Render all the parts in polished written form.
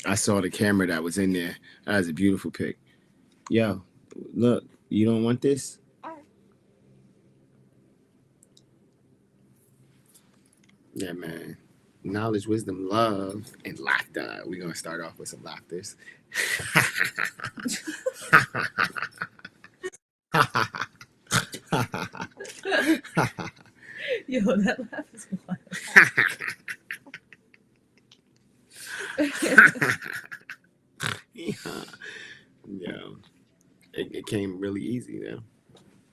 I saw the camera that was in there. That was a beautiful pic. Yo, look, you don't want this? Yeah, man. Knowledge, wisdom, love, and laughter. We're gonna start off with some laughters. Yo, that laugh is wild. Yeah. Yo, it came really easy though.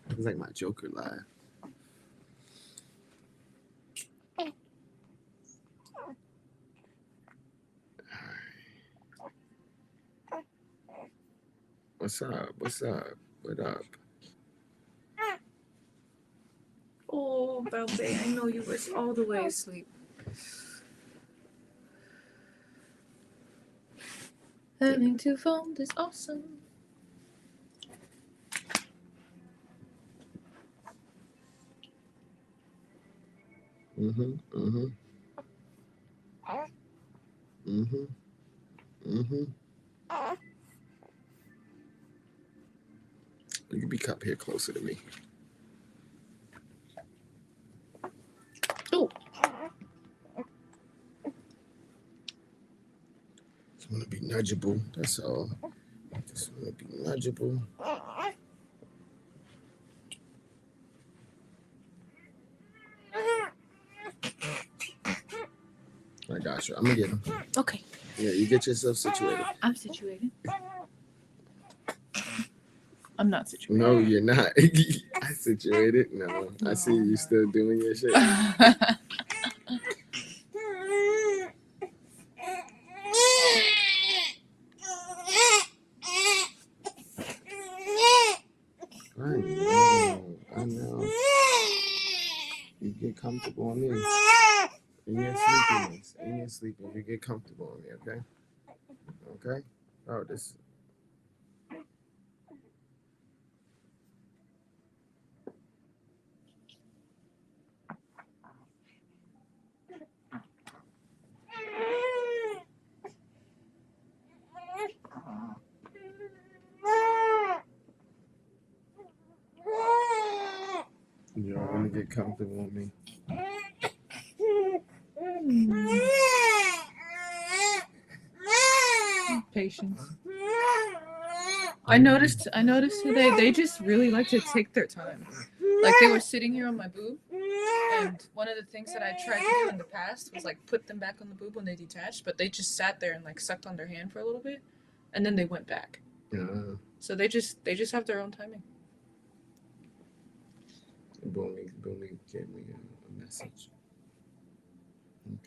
It was like my Joker laugh. What's up? What's up? What up? Oh, Belbe, I know you was all the way asleep. Having two phones is awesome. Mm-hmm. Mm-hmm. Mm-hmm. Mm-hmm. You can be up here closer to me. Oh. Just want to be nudgeable. That's all. Just want to be nudgeable. I got you. I'm gonna get him. Okay. Yeah, you get yourself situated. I'm situated. I'm not situated. No, you're not. I situated. No, I see you still doing your shit. I know. You get comfortable on me. In your sleepiness. In your sleeping. You get comfortable on me, okay? Okay? Oh, this. You don't want to get comfortable on me. Patience. I noticed today they just really like to take their time. Like they were sitting here on my boob, and one of the things that I tried to do in the past was like put them back on the boob when they detached, but they just sat there and like sucked on their hand for a little bit, and then they went back. So they just have their own timing. Boomy gave me a message.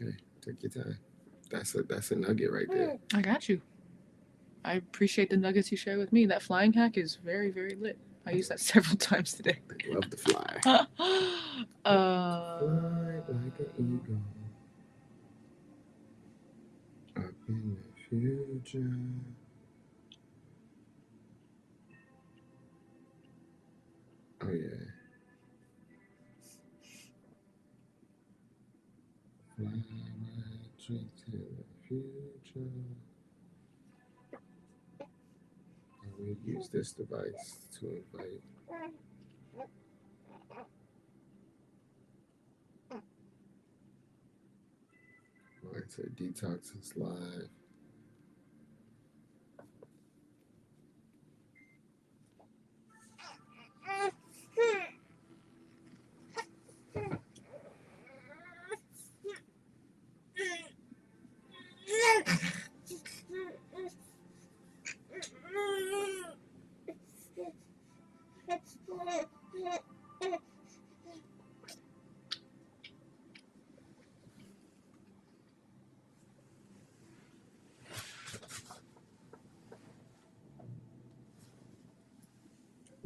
Okay, take your time. That's a nugget right there. I got you. I appreciate the nuggets you share with me. That flying hack is very, very lit. I used that several times today. I love to fly. Fly like an eagle up in the future. Oh yeah. Fly right straight to the future. I will use this device to invite. Right to Detox is live.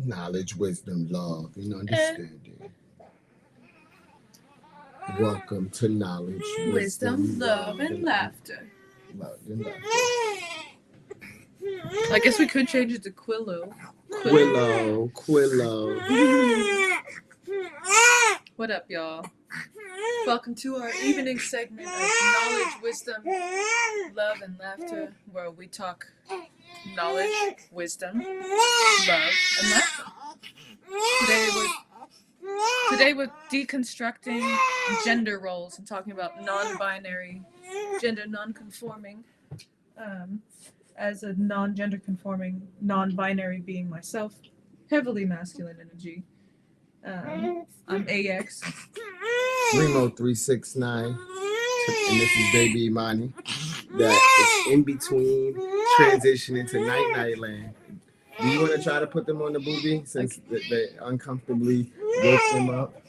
Knowledge, wisdom, love, and understanding. Welcome to knowledge, wisdom, love, and laughter. I guess we could change it to Quillo. Quillo. What up, y'all? Welcome to our evening segment of knowledge, wisdom, love, and laughter, where we talk knowledge, wisdom, love, and laughter. Today we're deconstructing gender roles and talking about non-binary, gender non-conforming, as a non-gender conforming, non-binary being myself, heavily masculine energy. I'm AX. Remo 369, and this is Baby Imani. That is in between transitioning to night land. Do you want to try to put them on the booby since they uncomfortably woke them up?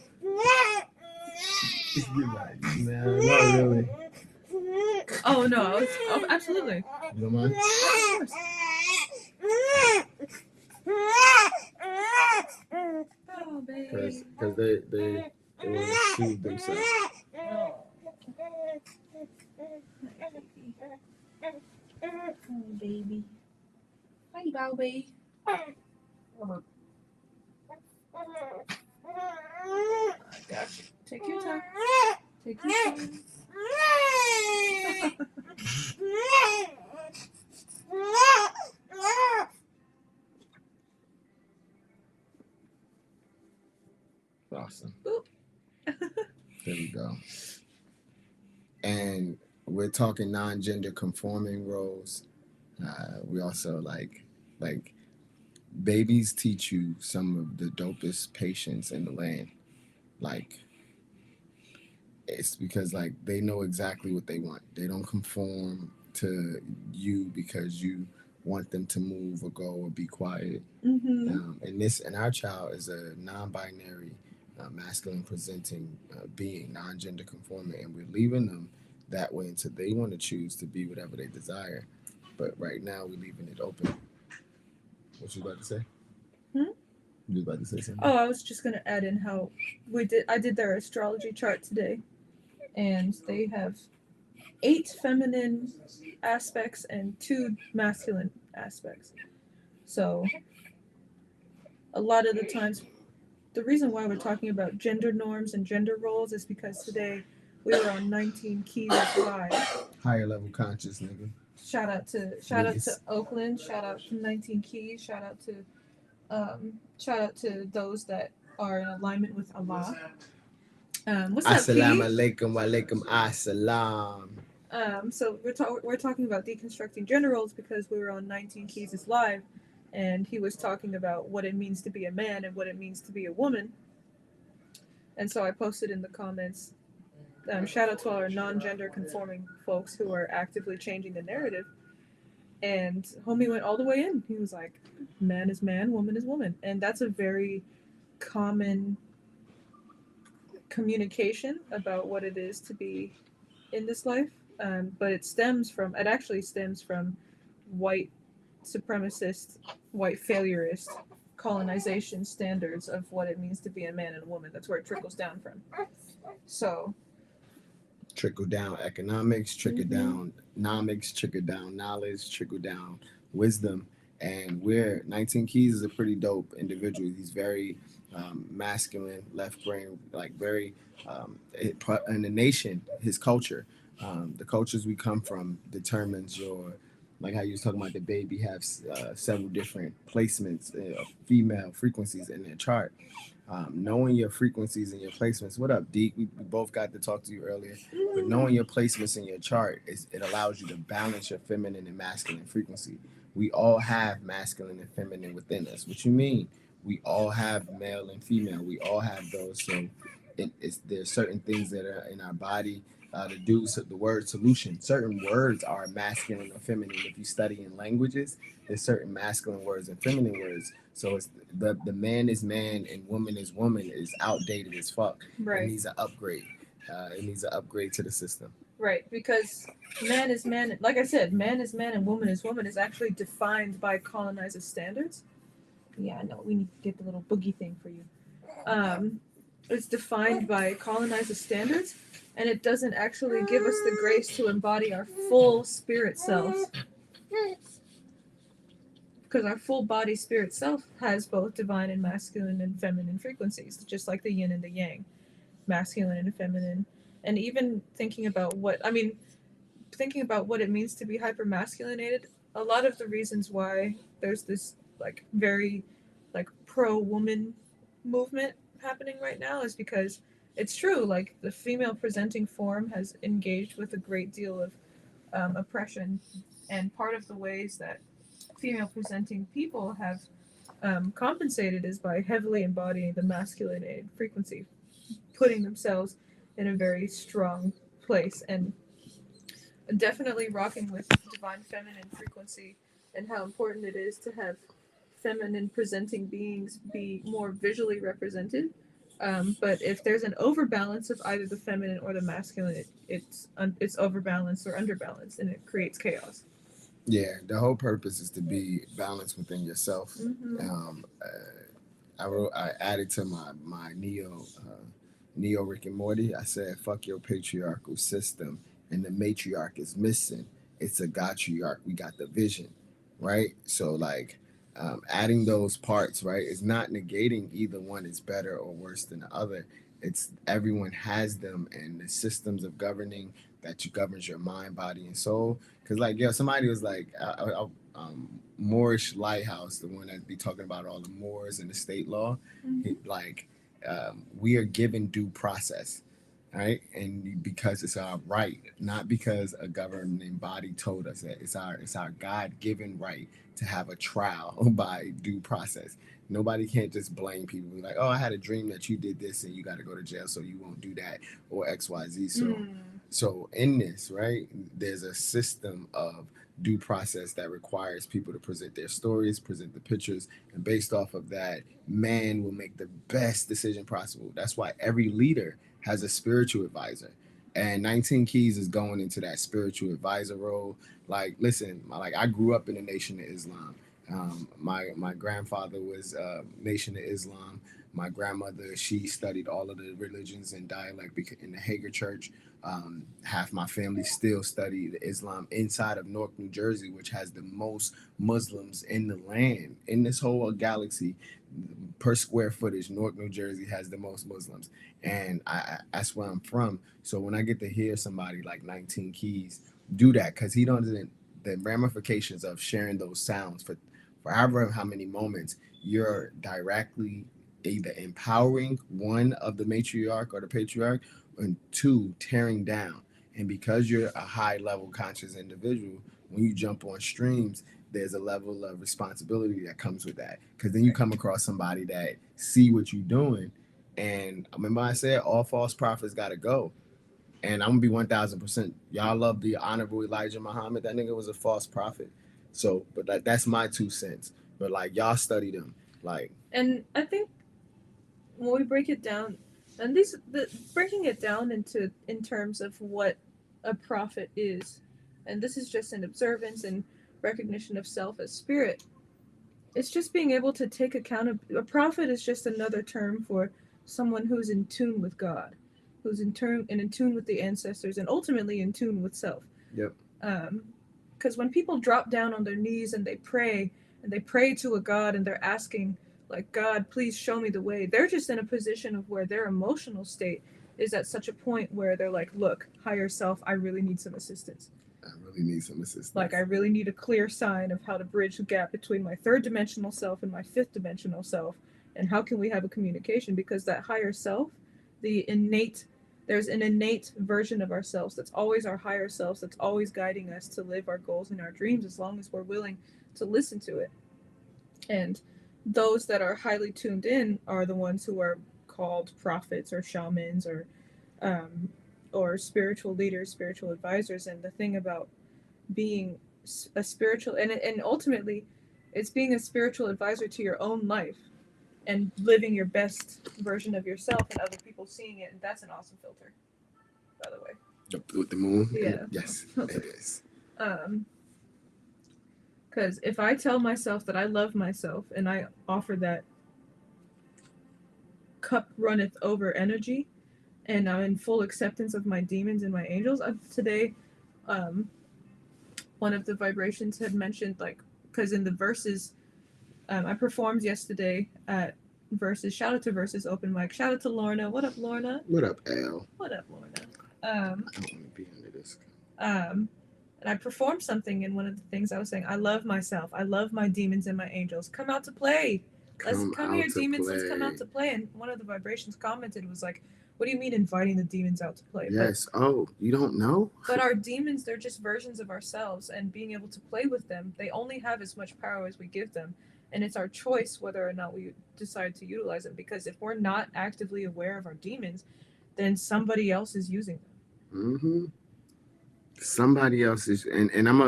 Man, not really. Oh no, absolutely. You don't mind? Oh, baby. Because they want to soothe themselves. Oh, baby. Hi, Bobby. I got you. Take your time. Take your time. Awesome. There we go. And we're talking non-gender conforming roles. We also like babies teach you some of the dopest patience in the land. Like, it's because like they know exactly what they want. They don't conform to you because you want them to move or go or be quiet. And our child is a non-binary, masculine presenting being, non-gender conforming, and we're leaving them that way until they want to choose to be whatever they desire. But right now we're leaving it open. What you about to say? You was about to say something? Oh, I was just gonna add in how I did their astrology chart today, and they have 8 feminine aspects and 2 masculine aspects. So a lot of the times, the reason why we're talking about gender norms and gender roles is because today we were on 19 Keys Live. Higher level conscious, nigga. Shout out to Oakland. Shout out to 19 Keys. Shout out to those that are in alignment with Allah. What's up, Assalamu alaikum wa alaikum assalam. So we're talking about deconstructing gender roles because we were on 19 Keys Live, and he was talking about what it means to be a man and what it means to be a woman. And so I posted in the comments, shout out to our non-gender conforming folks who are actively changing the narrative. And homie went all the way in. He was like, man is man, woman is woman. And that's a very common communication about what it is to be in this life. But it actually stems from white supremacist, white failurist colonization standards of what it means to be a man and a woman. That's where it trickles down from. So trickle down economics, trickle down nomics, trickle down knowledge, trickle down wisdom. And 19 Keys is a pretty dope individual. He's very masculine, left brain, like very in the nation, his culture, the cultures we come from determines your, like how you was talking about the baby have several different placements, female frequencies in their chart. Knowing your frequencies and your placements. What up, Deke? We both got to talk to you earlier. But knowing your placements in your chart, it allows you to balance your feminine and masculine frequency. We all have masculine and feminine within us. What you mean? We all have male and female. We all have those. So there's certain things that are in our body to do. So the word solution. Certain words are masculine or feminine. If you study in languages, there's certain masculine words and feminine words. So it's the man is man and woman is woman is outdated as fuck. Right. It needs an upgrade. It needs an upgrade to the system. Right, because man is man, like I said, man is man and woman is actually defined by colonizer standards. Yeah, I know, we need to get the little boogie thing for you. It's defined by colonizer standards, and it doesn't actually give us the grace to embody our full spirit selves. Because our full body spirit self has both divine and masculine and feminine frequencies, just like the yin and the yang. masculine and feminine, and even thinking about what it means to be hypermasculinated. A lot of the reasons why there's this like very like pro woman movement happening right now is because it's true. Like the female presenting form has engaged with a great deal of oppression, and part of the ways that female presenting people have compensated is by heavily embodying the masculinated frequency, putting themselves in a very strong place, and definitely rocking with divine feminine frequency and how important it is to have feminine presenting beings be more visually represented. But if there's an overbalance of either the feminine or the masculine, it's overbalanced or underbalanced, and it creates chaos. Yeah, the whole purpose is to be balanced within yourself. Mm-hmm. I added to my Neo Rick and Morty. I said, "Fuck your patriarchal system," and the matriarch is missing. It's a gotriarch. We got the vision, right? So like, adding those parts, right, is not negating either one is better or worse than the other. It's everyone has them, and the systems of governing that you governs your mind, body, and soul. Because like, yeah, somebody was like, Moorish Lighthouse, the one that be talking about all the Moors and the state law. Mm-hmm. Like, we are given due process, right? And because it's our right, not because a governing body told us that. It's our God given right to have a trial by due process. Nobody can't just blame people. Be like, oh, I had a dream that you did this and you got to go to jail, so you won't do that, or X, Y, Z. So in this, right, there's a system of due process that requires people to present their stories, present the pictures, and based off of that, man will make the best decision possible. That's why every leader has a spiritual advisor. And 19 Keys is going into that spiritual advisor role. Like, listen, like I grew up in the Nation of Islam. My grandfather was Nation of Islam. My grandmother, she studied all of the religions and dialect in the Hager Church. Half my family still study Islam inside of Newark, New Jersey, which has the most Muslims in the land, in this whole galaxy. Per square footage, Newark, New Jersey has the most Muslims, and that's where I'm from. So when I get to hear somebody like 19 Keys do that, because he doesn't, the ramifications of sharing those sounds for however how many moments, you're directly either empowering one of the matriarch or the patriarch, and two, tearing down. And because you're a high level conscious individual, when you jump on streams, there's a level of responsibility that comes with that. Because then you come across somebody that see what you're doing. And remember I said all false prophets got to go. And I'm gonna be 1,000%. Y'all love the honorable Elijah Muhammad. That nigga was a false prophet. So, but that's my 2 cents. But like y'all study them, like. And I think when we break it down, and breaking it down in terms of what a prophet is, and this is just an observance and recognition of self as spirit. It's just being able to take account of a prophet is just another term for someone who's in tune with God, who's in tune with the ancestors, and ultimately in tune with self. Yep. Because when people drop down on their knees and they pray to a God, and they're asking, like, God, please show me the way, they're just in a position of where their emotional state is at such a point where they're like, look, higher self, I really need some assistance. I really need some assistance. Like, I really need a clear sign of how to bridge the gap between my third dimensional self and my fifth dimensional self, and how can we have a communication? Because that higher self, there's an innate version of ourselves that's always our higher selves, that's always guiding us to live our goals and our dreams, as long as we're willing to listen to it. And those that are highly tuned in are the ones who are called prophets or shamans or spiritual leaders, spiritual advisors. And the thing about being a spiritual, and ultimately it's being a spiritual advisor to your own life and living your best version of yourself and other people seeing it. And that's an awesome filter, by the way. With the moon? Yeah. Yes, it is. Because if I tell myself that I love myself and I offer that cup runneth over energy, and I'm in full acceptance of my demons and my angels. Today, one of the vibrations had mentioned, like, because in the verses, I performed yesterday at Versus, shout out to Versus Open Mic. Shout out to Lorna. What up, Lorna? What up, Al? What up, Lorna? I don't want to be under this. And I performed something, and one of the things I was saying, I love myself. I love my demons and my angels. Come out to play. Come here, demons. Let's come out to play. And one of the vibrations commented was like, "What do you mean inviting the demons out to play?" Yes. Oh, you don't know? But our demons, they're just versions of ourselves, and being able to play with them, they only have as much power as we give them. And it's our choice whether or not we decide to utilize them. Because if we're not actively aware of our demons, then somebody else is using them. Mm-hmm. Somebody else is, and I'm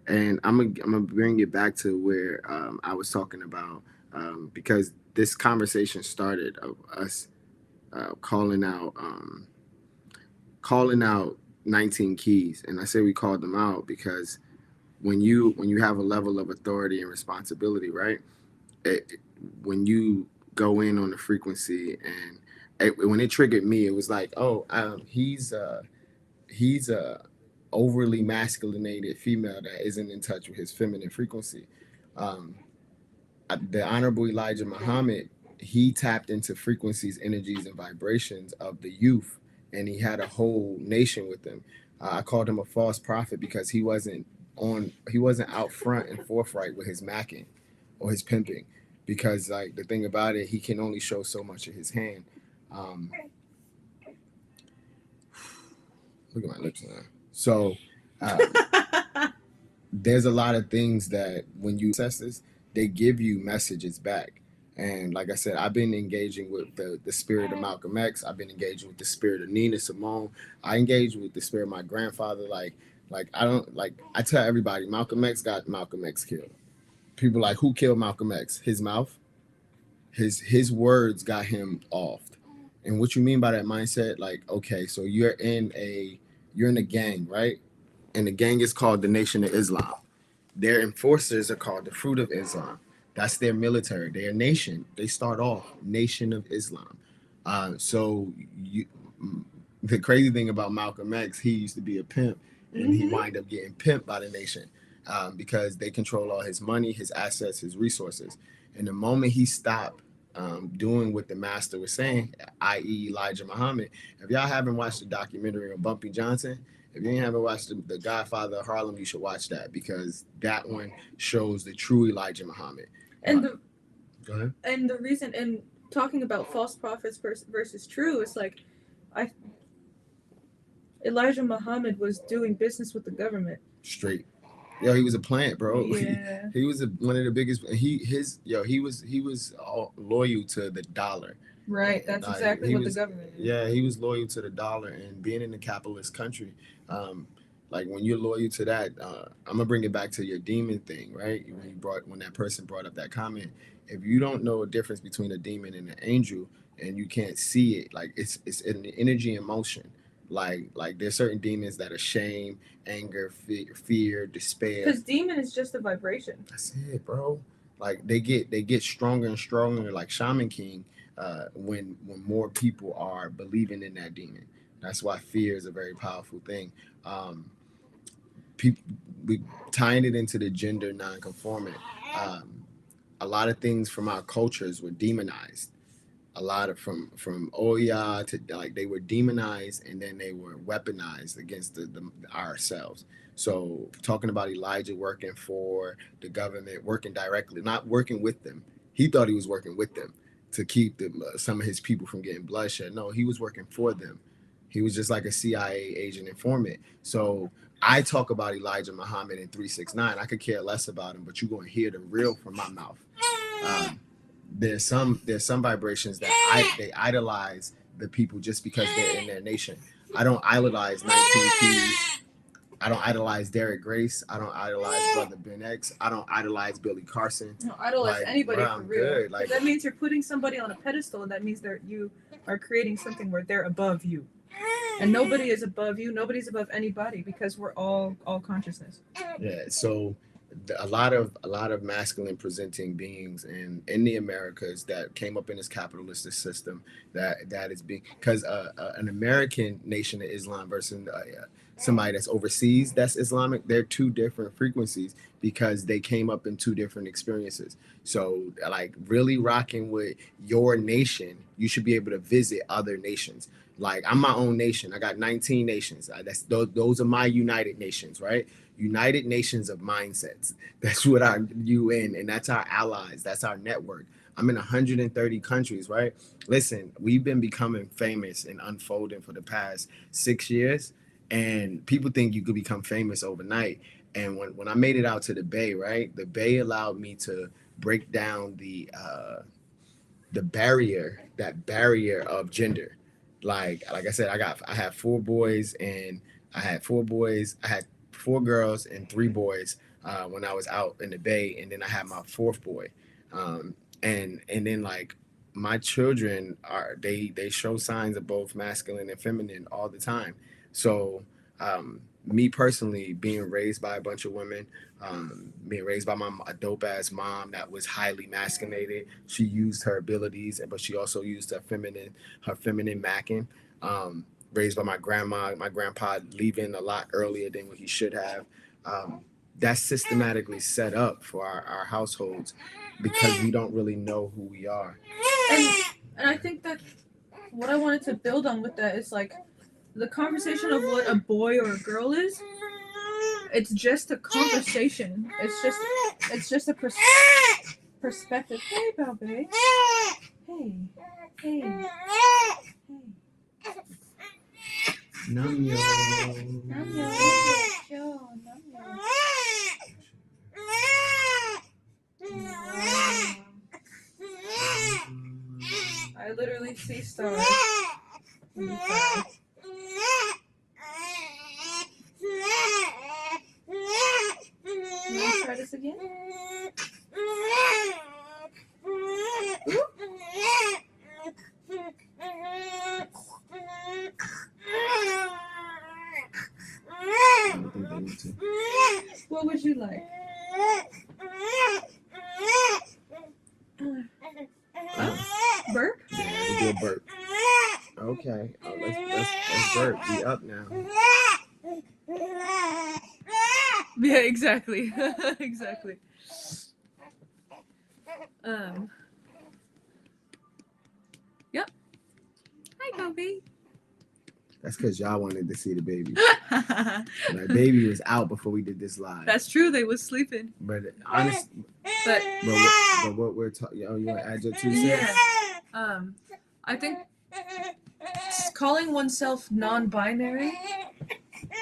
gonna bring it back to where I was talking about because this conversation started of us calling out 19 keys, and I say we called them out because when you have a level of authority and responsibility, right? When you go in on the frequency and when it triggered me, it was like, oh, he's a overly masculinated female that isn't in touch with his feminine frequency. Um, the Honorable Elijah Muhammad, he tapped into frequencies, energies, and vibrations of the youth, and he had a whole nation with him. I called him a false prophet because he wasn't out front and forthright with his macking or his pimping, because like the thing about it, he can only show so much of his hand. Um, look at my lips now. So there's a lot of things that when you assess this, they give you messages back. And like I said, I've been engaging with the spirit of Malcolm X. I've been engaging with the spirit of Nina Simone. I engage with the spirit of my grandfather. I tell everybody, Malcolm X got Malcolm X killed. People like, who killed Malcolm X? His mouth. His words got him offed. And what you mean by that mindset? Like, okay, so you're in a gang, right? And the gang is called the Nation of Islam. Their enforcers are called the Fruit of Islam. That's their military. Their nation. They start off Nation of Islam. The crazy thing about Malcolm X, he used to be a pimp, and he wind up getting pimped by the nation because they control all his money, his assets, his resources. And the moment he stopped doing what the master was saying, i.e. Elijah Muhammad, if y'all haven't watched the documentary on Bumpy Johnson, if you haven't watched the Godfather of Harlem, you should watch that because that one shows the true Elijah Muhammad. And go ahead. And the reason, and talking about false prophets versus true, it's like, Elijah Muhammad was doing business with the government. Straight. Yo, he was a plant, bro. Yeah. He was one of the biggest. He was loyal to the dollar. Right, that's exactly what the government is. Yeah, he was loyal to the dollar, and being in a capitalist country, like when you're loyal to that, I'm gonna bring it back to your demon thing, right? When that person brought up that comment, if you don't know a difference between a demon and an angel, and you can't see it, like it's an energy and motion. Like there's certain demons that are shame, anger, fear, despair. Because demon is just a vibration. That's it, bro. Like they get stronger and stronger, like Shaman King. When more people are believing in that demon. That's why fear is a very powerful thing. We tying it into the gender non-conforming. A lot of things from our cultures were demonized. A lot of from Oya to like they were demonized and then they were weaponized against ourselves. So talking about Elijah working for the government, working directly, not working with them. He thought he was working with them to keep some of his people from getting bloodshed. No, he was working for them. He was just like a CIA agent informant. So I talk about Elijah Muhammad in 369. I could care less about him, but you're going to hear the real from my mouth. There's some vibrations that they idolize the people just because they're in their nation. I don't idolize 19 Keys. I don't idolize Derek Grace. I don't idolize Brother Ben X. I don't idolize Billy Carson. I don't idolize anybody for real. Good. Like, that means you're putting somebody on a pedestal, and that means that you are creating something where they're above you. And nobody is above you. Nobody's above anybody because we're all consciousness. Yeah. So a lot of masculine presenting beings in the Americas that came up in this capitalist system that is being because an American nation of Islam versus somebody that's overseas that's Islamic, they're two different frequencies because they came up in two different experiences. So like really rocking with your nation, you should be able to visit other nations. Like I'm my own nation. I got 19 nations. That's those are my United Nations, right? United Nations of mindsets. That's what our UN and that's our allies. That's our network. I'm in 130 countries, right? Listen, we've been becoming famous and unfolding for the past 6 years, and people think you could become famous overnight. And when I made it out to the Bay, right, the Bay allowed me to break down that barrier of gender. Like I said, I had four boys and I had four girls and three boys when I was out in the Bay, and then I had my fourth boy, and then like my children they show signs of both masculine and feminine all the time. So me personally, being raised by a bunch of women, being raised by a dope ass mom that was highly masculinated. She used her abilities, but she also used her feminine macking. Raised by my grandpa leaving a lot earlier than what he should have. Um, that's systematically set up for our households because we don't really know who we are. And and I think that what I wanted to build on with that is like the conversation of what a boy or a girl is. It's just a conversation. It's just a perspective. Hey, Balbe. Hey, hey, hey. Num yo. Nam yo, yo, nam yo. I literally see stars. When you cry. You want to try this again? What would you like? Burp? Yeah, we do a burp. Okay. Oh, let's burp. We up now. Yeah, exactly. Exactly. Yep. Hi, Kobe. That's because y'all wanted to see the baby. My baby was out before we did this live. That's true. They was sleeping. But honest, But what we're talking, you want to add your 2 cents? yeah. I think calling oneself non-binary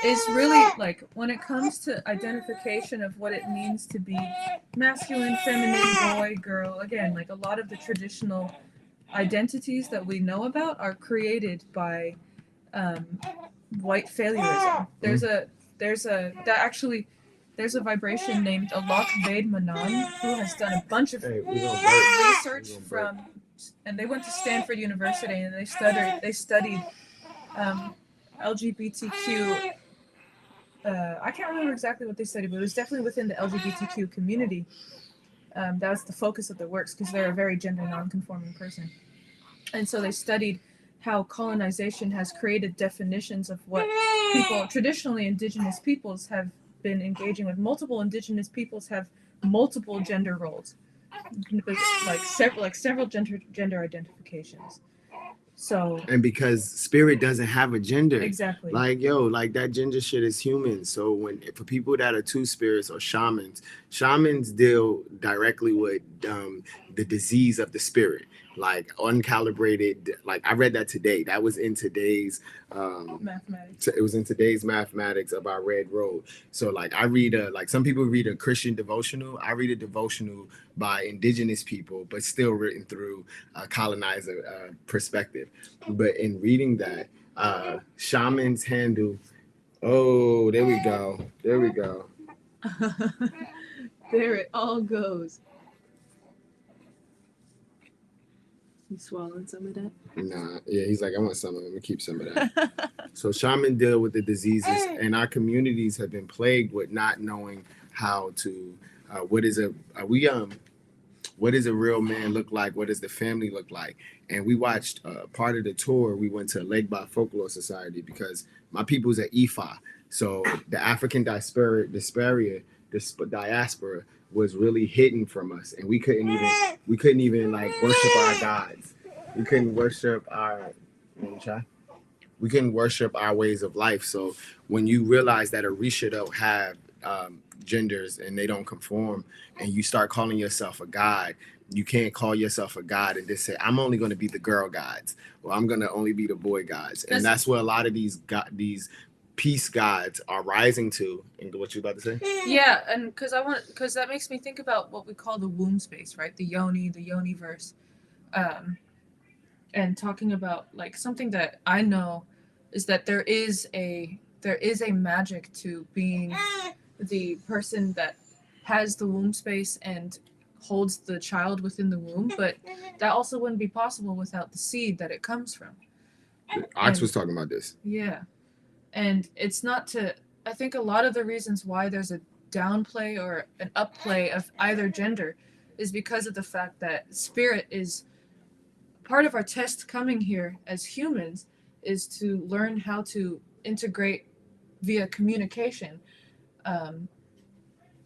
is really like when it comes to identification of what it means to be masculine, feminine, boy, girl. Again, like a lot of the traditional identities that we know about are created by white failureism. There's a vibration named Alok Ved Manan who has done a bunch of research and they went to Stanford University and they studied LGBTQ. I can't remember exactly what they studied, but it was definitely within the LGBTQ community. That was the focus of their works because they're a very gender non-conforming person, and so they studied how colonization has created definitions of what people, traditionally indigenous peoples, have been engaging with. Multiple indigenous peoples have multiple gender roles, like several gender identifications. So and because spirit doesn't have a gender, exactly, like that gender shit is human. So for people that are two spirits or shamans deal directly with the disease of the spirit, like uncalibrated. Like I read that today. That was in today's mathematics. It was in today's mathematics of our red road. So like I read like some people read a Christian devotional. I read a devotional by indigenous people, but still written through a colonizer perspective. But in reading that, shamans handle. Oh, there we go. There it all goes. You swallowing some of that? Nah, yeah, he's like, I want some of them. I'm gonna keep some of that. So shaman deal with the diseases, and our communities have been plagued with not knowing how to. What is a we what does a real man look like? What does the family look like? And we watched part of the tour. We went to Lake By Folklore Society because my people's at IFA. So the African diaspora was really hidden from us, and we couldn't even like worship our gods. We couldn't worship our. We couldn't worship our ways of life. So when you realize that Orisha don't have genders and they don't conform, and you start calling yourself a god, you can't call yourself a god and just say, I'm only going to be the girl gods, or I'm going to only be the boy gods. And that's where a lot of these peace gods are rising to. And what you about to say? Yeah, and because that makes me think about what we call the womb space, right? The yoni verse. And talking about like something that I know is that there is a magic to being the person that has the womb space and holds the child within the womb, but that also wouldn't be possible without the seed that it comes from. Ox was talking about this. Yeah. And it's not to, I think a lot of the reasons why there's a downplay or an upplay of either gender is because of the fact that spirit is part of our test coming here as humans is to learn how to integrate via communication,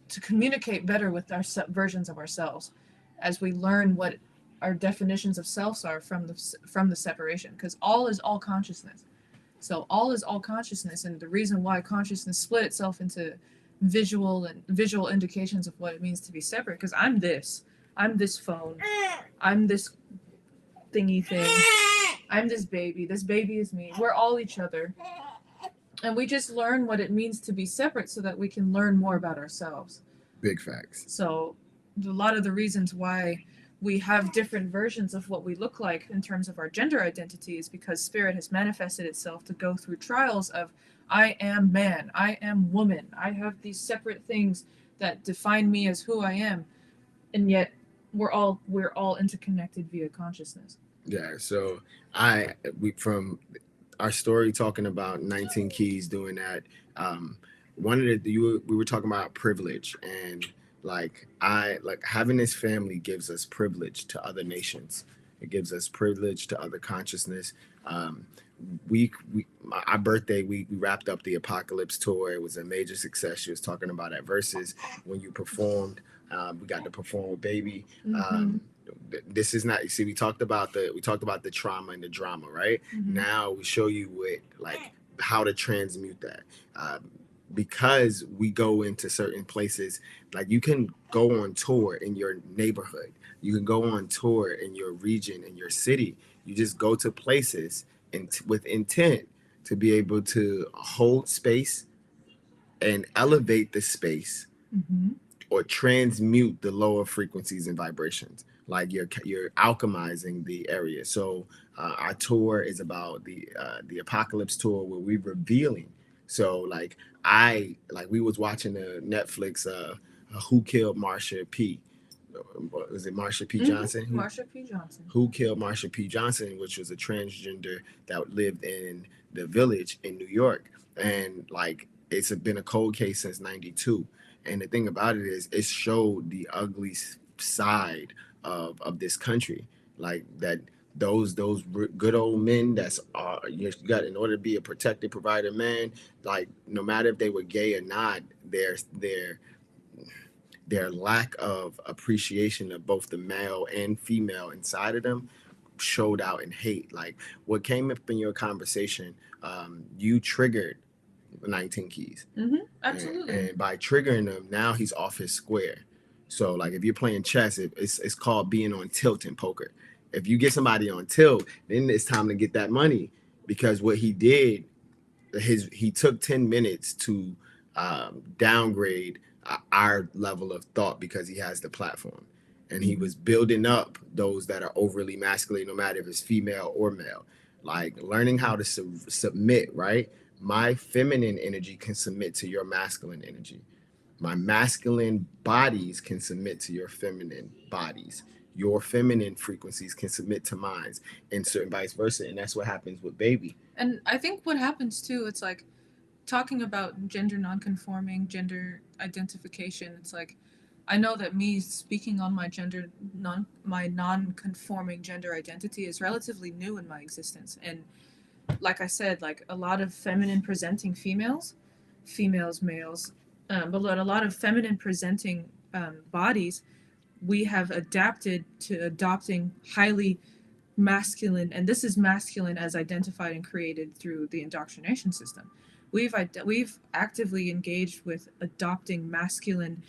to communicate better with our versions of ourselves as we learn what our definitions of selves are from the separation, because all is all consciousness. So all is all consciousness, and the reason why consciousness split itself into visual indications of what it means to be separate, because I'm this phone, I'm this thingy thing, I'm this baby is me, we're all each other, and we just learn what it means to be separate so that we can learn more about ourselves. Big facts. So a lot of the reasons why we have different versions of what we look like in terms of our gender identity is because spirit has manifested itself to go through trials of I am man, I am woman, I have these separate things that define me as who I am, and yet we're all interconnected via consciousness. Yeah, so from our story talking about 19 Keys doing that, one of we were talking about privilege, and like having this family gives us privilege to other nations. It gives us privilege to other consciousness. Our birthday, we wrapped up the Apocalypse tour. It was a major success. She was talking about at Versus when you performed. We got to perform with Baby. This is not, we talked about the trauma and the drama, right? Now we show you how to transmute that. Because we go into certain places, like you can go on tour in your neighborhood, you can go on tour in your region, in your city. You just go to places and with intent to be able to hold space and elevate the space, or transmute the lower frequencies and vibrations. Like you're alchemizing the area. So our tour is about the Apocalypse tour, where we're revealing. So we was watching the Netflix Who Killed Marsha P. Was it Marsha P. Johnson? Marsha P. Johnson. Who Killed Marsha P. Johnson, which was a transgender that lived in the Village in New York. And it's been a cold case since '92. And the thing about it is, it showed the ugly side of this country, like that. Those good old men you got, in order to be a protected provider man, like no matter if they were gay or not, their lack of appreciation of both the male and female inside of them showed out in hate. Like what came up in your conversation, you triggered 19 Keys. Absolutely. And by triggering them, now he's off his square. So like if you're playing chess, it's called being on tilt in poker. If you get somebody on tilt, then it's time to get that money, because what he did, he took 10 minutes to downgrade our level of thought because he has the platform, and he was building up those that are overly masculine, no matter if it's female or male. Like learning how to submit, right? My feminine energy can submit to your masculine energy. My masculine bodies can submit to your feminine bodies. your feminine frequencies can submit to minds, and certain vice versa. And that's what happens with baby. And I think what happens too, it's like talking about gender nonconforming, gender identification. It's like I know that me speaking on my non-conforming gender identity is relatively new in my existence. And like I said, like a lot of feminine presenting males, but a lot of feminine presenting bodies, we have adapted to adopting highly masculine, and this is masculine as identified and created through the indoctrination system. We've actively engaged with adopting masculine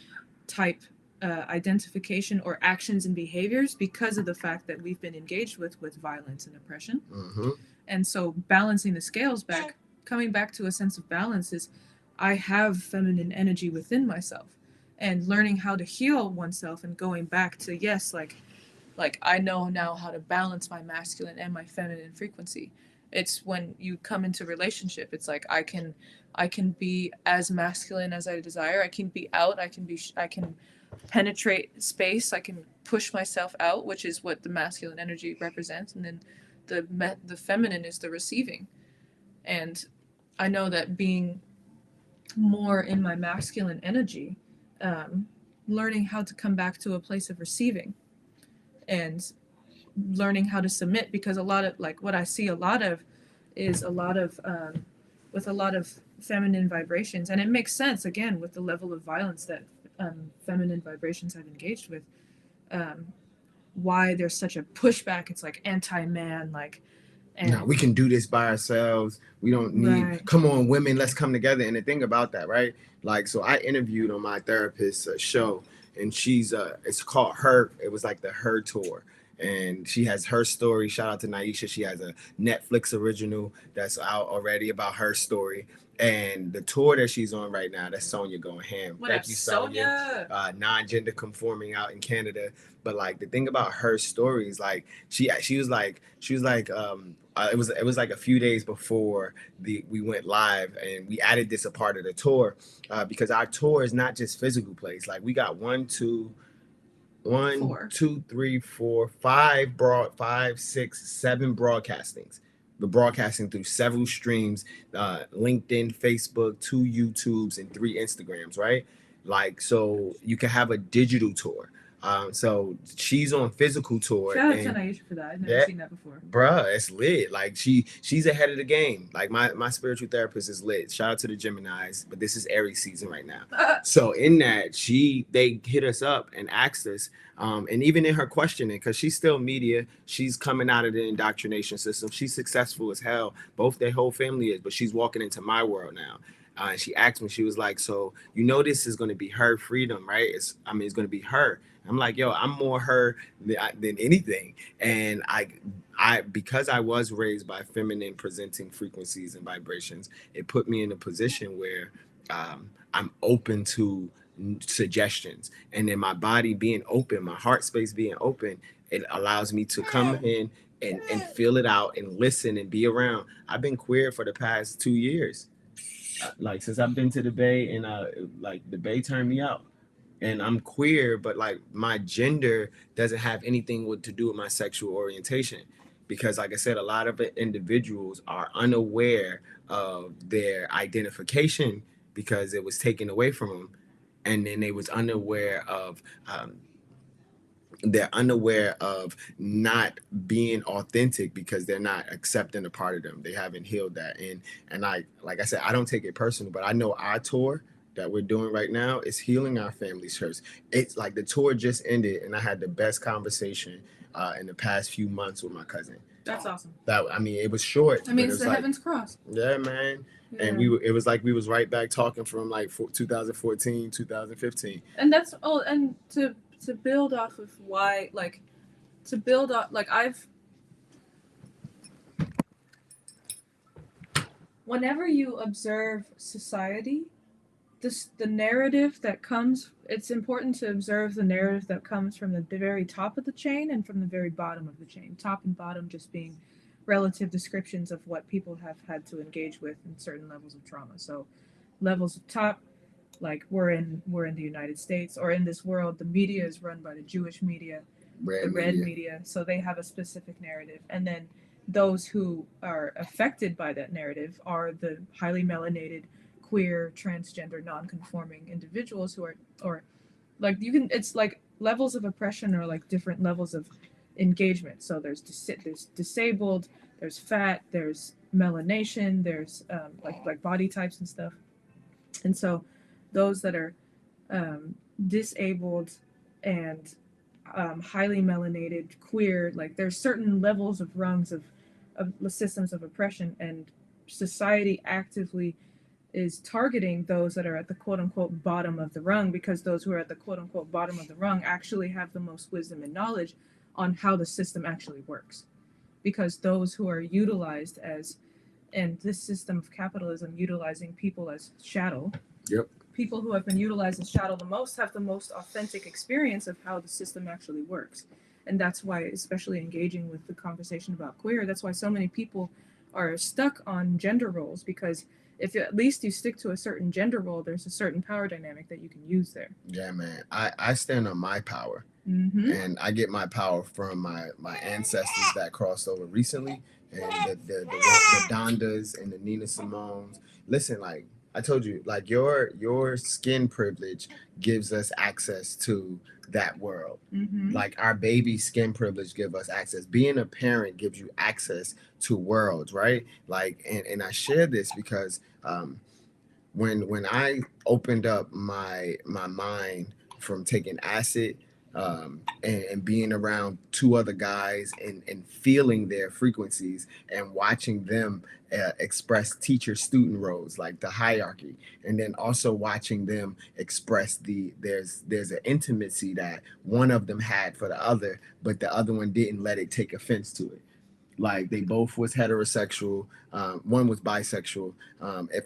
type identification or actions and behaviors because of the fact that we've been engaged with violence and oppression. Mm-hmm. And so balancing the scales back, coming back to a sense of balance is I have feminine energy within myself, and learning how to heal oneself and going back to yes, like I know now how to balance my masculine and my feminine frequency. It's when you come into relationship, it's like I can be as masculine as I desire. I can be out. I can penetrate space. I can push myself out, which is what the masculine energy represents, and then the feminine is the receiving. And I know that being more in my masculine energy, learning how to come back to a place of receiving and learning how to submit, because a lot of like what I see a lot of is a lot of with a lot of feminine vibrations, and it makes sense again with the level of violence that feminine vibrations have engaged with, um, why there's such a pushback. It's like anti-man, like, and No, we can do this by ourselves. We don't need, right. come on, women, let's come together. And the thing about that, right? Like, so I interviewed on my therapist's show, and it's called Her. It was like the Her Tour. And she has her story. Shout out to Naisha. She has a Netflix original that's out already about her story. And the tour that she's on right now, that's Sonia going ham. What Thank up, you, Sonia. Sonia? Non-gender conforming out in Canada. But like the thing about her story is like it was like a few days before we went live, and we added this a part of the tour, because our tour is not just physical place. Like we got Four. 5, 6, 7 broadcastings. We're broadcasting through several streams, LinkedIn, Facebook, 2 YouTubes, and 3 Instagrams, right? Like, so you can have a digital tour. So she's on physical tour. Shout out to Naisha for that. I've never seen that before. Bruh, it's lit. Like she's ahead of the game. Like my spiritual therapist is lit. Shout out to the Geminis, but this is Aries season right now. So in that, they hit us up and asked us, and even in her questioning, because she's still media, she's coming out of the indoctrination system. She's successful as hell. Both their whole family is, but she's walking into my world now. And she asked me, she was like, so this is going to be her freedom, right? It's going to be her. I'm like, yo, I'm more her than anything. And I because I was raised by feminine presenting frequencies and vibrations, it put me in a position where I'm open to suggestions. And then my body being open, my heart space being open, it allows me to come in and feel it out and listen and be around. I've been queer for the past 2 years. Like since I've been to the Bay, and like the Bay turned me out. And I'm queer, but like my gender doesn't have anything to do with my sexual orientation, because like I said, a lot of individuals are unaware of their identification because it was taken away from them, and then they was unaware of they're unaware of not being authentic because they're not accepting a part of them. They haven't healed that. And like I said, I don't take it personal, but I know our tour that we're doing right now is healing our families first. It's like the tour just ended, and I had the best conversation in the past few months with my cousin. That's awesome. It was short. I mean, it's the Heaven's Cross. Yeah, man. Yeah. And it was like we was right back talking from like 2014, 2015. And that's and to build off of why, like, to build up, like whenever you observe society, the narrative that comes, it's important to observe the narrative that comes from the very top of the chain and from the very bottom of the chain. Top and bottom just being relative descriptions of what people have had to engage with in certain levels of trauma. So levels of top, like we're in the United States, or in this world, the media is run by the Jewish media. Red the red media. media. So they have a specific narrative, and then those who are affected by that narrative are the highly melanated, queer, transgender, non-conforming individuals who are, or like you can, it's like levels of oppression or like different levels of engagement. So there's disabled, there's fat, there's melanation, there's like body types and stuff. And so those that are disabled and highly melanated, queer, like there's certain levels of rungs of the systems of oppression, and society actively is targeting those that are at the quote unquote bottom of the rung, because those who are at the quote unquote bottom of the rung actually have the most wisdom and knowledge on how the system actually works. Because those who are utilized as, and this system of capitalism utilizing people as chattel, Yep. people who have been utilized as chattel the most have the most authentic experience of how the system actually works. And that's why, especially engaging with the conversation about queer, that's why so many people are stuck on gender roles, because if at least you stick to a certain gender role, there's a certain power dynamic that you can use there. Yeah, man. I stand on my power. Mm-hmm. And I get my power from my ancestors that crossed over recently, and the Dondas and the Nina Simones. Listen, like I told you, like your skin privilege gives us access to that world. Mm-hmm. Like our baby skin privilege give us access. Being a parent gives you access to worlds, right? Like, and I share this because when I opened up my mind from taking acid, and being around two other guys, and feeling their frequencies and watching them express teacher student roles, like the hierarchy, and then also watching them express there's an intimacy that one of them had for the other, but the other one didn't let it take offense to it. Like they both was heterosexual, one was bisexual,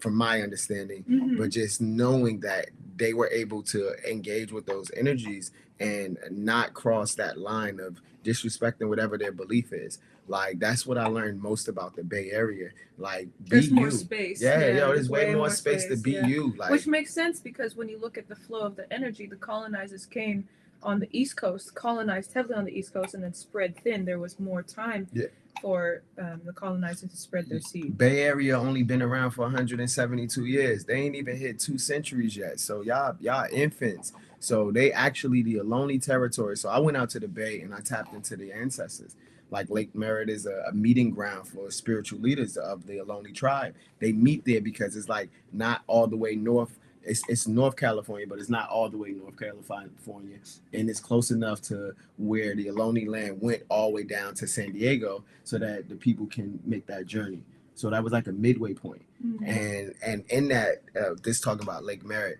from my understanding. Mm-hmm. But just knowing that they were able to engage with those energies and not cross that line of disrespecting whatever their belief is. Like that's what I learned most about the Bay Area. Like be There's more you. space. Yeah, yo, there's way more space to be you. Like, which makes sense, because when you look at the flow of the energy, the colonizers came on the East Coast, colonized heavily on the East Coast, and then spread thin. There was more time for the colonizers to spread their seed. Bay Area only been around for 172 years. They ain't even hit 2 centuries yet. So y'all infants. So they actually the Ohlone territory. So I went out to the Bay and I tapped into the ancestors. Like Lake Merritt is a meeting ground for spiritual leaders of the Ohlone tribe. They meet there because it's like not all the way north. It's North California, but it's not all the way North California, and it's close enough to where the Ohlone land went all the way down to San Diego, so that the people can make that journey. So that was like a midway point. Mm-hmm. And in that, this talking about Lake Merritt,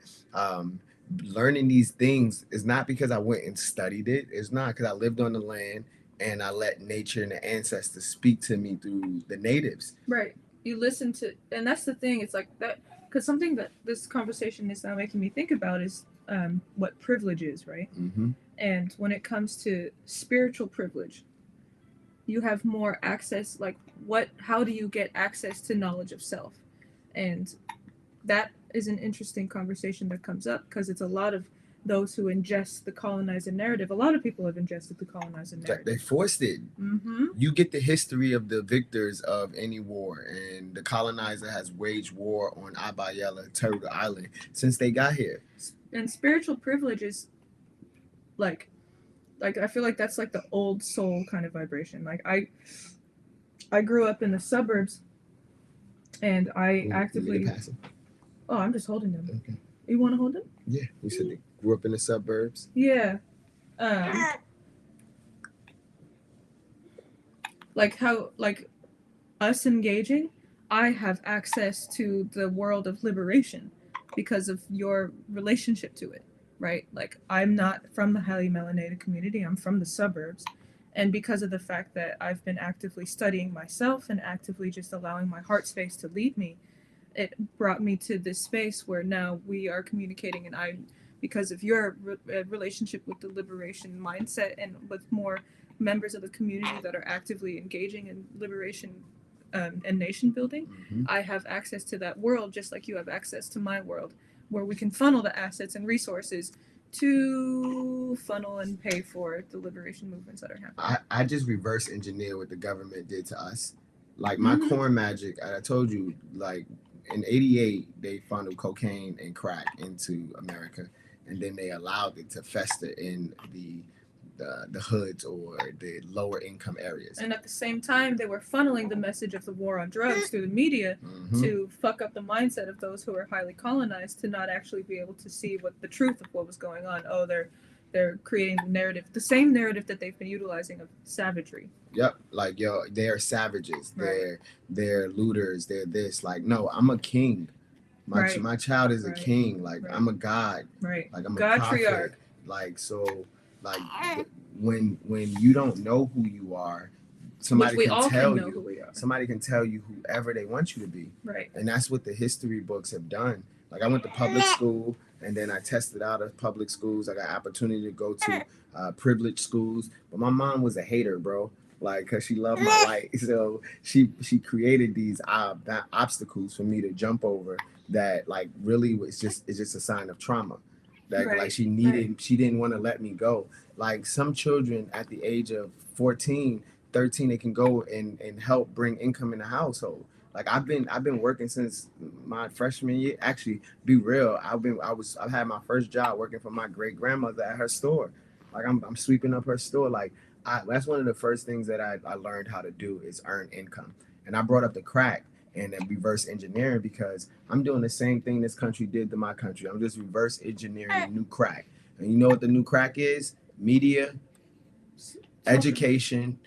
learning these things is not because I went and studied it. It's not because I lived on the land and I let nature and the ancestors speak to me through the natives. Right. You listen to, and that's the thing. It's like that, because something that this conversation is now making me think about is what privilege is, right? Mm-hmm. And when it comes to spiritual privilege, you have more access. Like, how do you get access to knowledge of self? And that is an interesting conversation that comes up, because it's a lot of those who ingest the colonizer narrative. A lot of people have ingested the colonizer narrative. They forced it. Mm-hmm. You get the history of the victors of any war, and the colonizer has waged war on Abayella, Teruga Island, since they got here. And spiritual privilege is like I feel like that's like the old soul kind of vibration. Like I grew up in the suburbs, and I actively. Oh, I'm just holding them. Okay. You want to hold them? Yeah, you said they grew up in the suburbs. Yeah. Like how, like us engaging, I have access to the world of liberation because of your relationship to it, right? Like I'm not from the highly melanated community, I'm from the suburbs. And because of the fact that I've been actively studying myself and actively just allowing my heart space to lead me, it brought me to this space where now we are communicating, and I, because of your relationship with the liberation mindset and with more members of the community that are actively engaging in liberation and nation building, I have access to that world just like you have access to my world, where we can funnel the assets and resources to funnel and pay for the liberation movements that are happening. I just reverse engineer what the government did to us. Like my corn magic, I told you, like in '88, they funneled cocaine and crack into America, and then they allowed it to fester in the hoods or the lower income areas. And at the same time, they were funneling the message of the war on drugs through the media to fuck up the mindset of those who are highly colonized to not actually be able to see what the truth of what was going on. Oh, they're creating the narrative, the same narrative that they've been utilizing of savagery. Yep, like yo, they're savages. Right. They're looters. They're this. Like no, I'm a king. My child is a king. Like I'm a god. Right. Like I'm a God-triarch. prophet. Like so. Like when you don't know who you are, somebody can tell you. Somebody can tell you whoever they want you to be. Right. And that's what the history books have done. Like I went to public school, and then I tested out of public schools. I got opportunity to go to privileged schools, but my mom was a hater, bro. Like, cause she loved my light, so she created these obstacles for me to jump over. That like really it's just a sign of trauma. That like she didn't want to let me go. Like some children at the age of 14, 13, they can go and help bring income in the household. Like I've been working since my freshman year. Actually, be real, I've had my first job working for my great grandmother at her store. Like I'm sweeping up her store. Like that's one of the first things that I learned how to do is earn income. And I brought up the crack and then reverse engineering because I'm doing the same thing this country did to my country. I'm just reverse engineering the new crack. And you know what the new crack is? Media, education,